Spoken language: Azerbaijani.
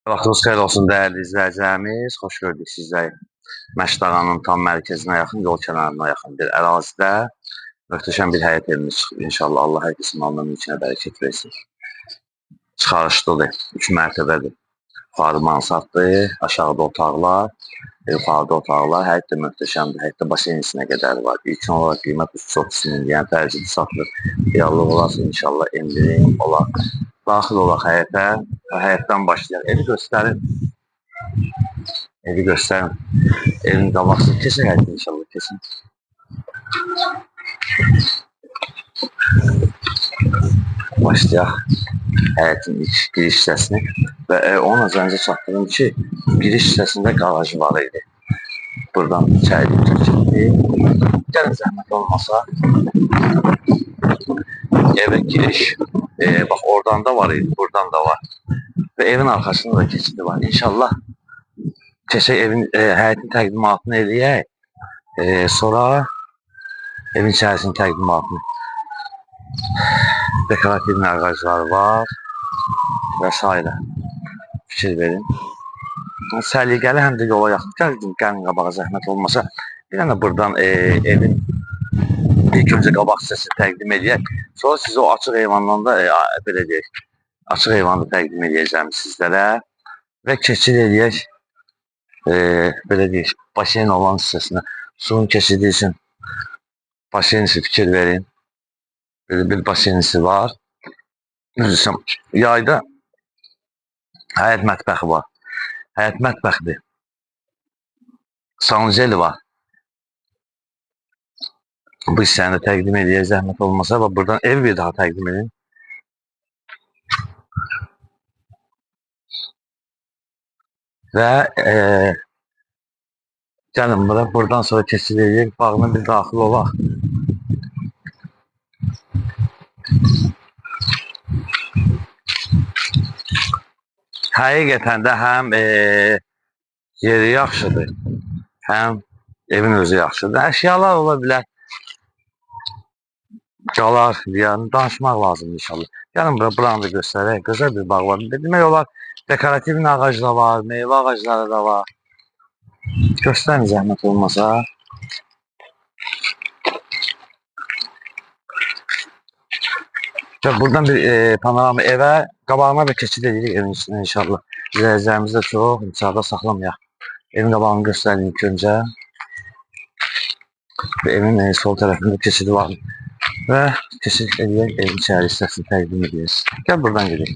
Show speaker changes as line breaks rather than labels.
Vaxtınız xeyir olsun dəyərli izləyicilərimiz. Xoş gördük sizləri. Məşdağanın tam mərkəzinə yaxın, yol kənarına yaxın bir ərazidə möhtəşəm bir həyət evimiz çıxıb. İnşallah Allah hər kəsin malına mülkünə bərəkət versin. Çıxarışlıdır, 3 mərtəbədir. Yuxarı mansarddır, aşağıda otaqlar, yuxarıda otaqlar. Həyət də möhtəşəmdir. Həyətdə basensinə qədər var. İlkin olaraq qiymət 330 min, yəni tərcidi satılır. Reallıq olarsa inşallah endirim olar. Daxil olaq həyətə və həyətdən başlayaq. Evi göstərin. Evi göstərin. Evin qabaqsız kesin həyətə inşallah kesin. Başlayaq həyətin ilk giriş hissəsini və ona zəncə çatdırım ki, giriş hissəsində qaraj var idi. Buradan içəri çəkildi. Gəlin zəhmət olmasa evə giriş. Bax oradan da var idi, buradan da var. Və evin arxasında da keçidi var. İnşallah keçək evin həyətin təqdimatını eləyək. Sonra evin içərisinin təqdimatını. Dekorativ ağacları var və s. Fikir verin. Səliqəli həm də yola yaxın. Gəlin qabağa zəhmət olmasa. Bir dənə buradan evin ilk öncə qabaq hissəsini təqdim edək. Sonra sizə o açıq heyvandan da belə deyək. Açıq heyvanı təqdim edəcəm sizlərə. Və keçid edək. Belə deyək. Basen olan hissəsinə. Suyun keçidi üçün basenisi fikir verin. Böyle bir basenisi var. Üzülsəm, yayda həyət mətbəxi var. Həyət mətbəxidir. Sanuzeli var. Bu hissəni də təqdim edək zəhmət olmasa və buradan evi bir daha təqdim edin. Və gəlin buradan sonra keçid edək. Bağına bir daxil olaq. Həqiqətən də həm yeri yaxşıdır, həm evin özü yaxşıdır. Əşyalar ola bilər, qalar, yəni danışmaq lazımdır inşallah. Gəlin buranı da göstərək, gözəl bir bağ var. Demək olar, dekorativ ağac da var, meyvə ağacları da var. Göstərin zəhmət olmasa. Buradan bir panorama evə, qabağına bir keçid edirik evin içində inşallah. İzləyicilərimizi də çox içəride saxlamayaq. Evin qabağını göstərin ilk öncə. Və evin sol tərəfində keçidi var. Və keçid edək evin içəri hissəsini təqdim edirik. Gəl buradan gedək.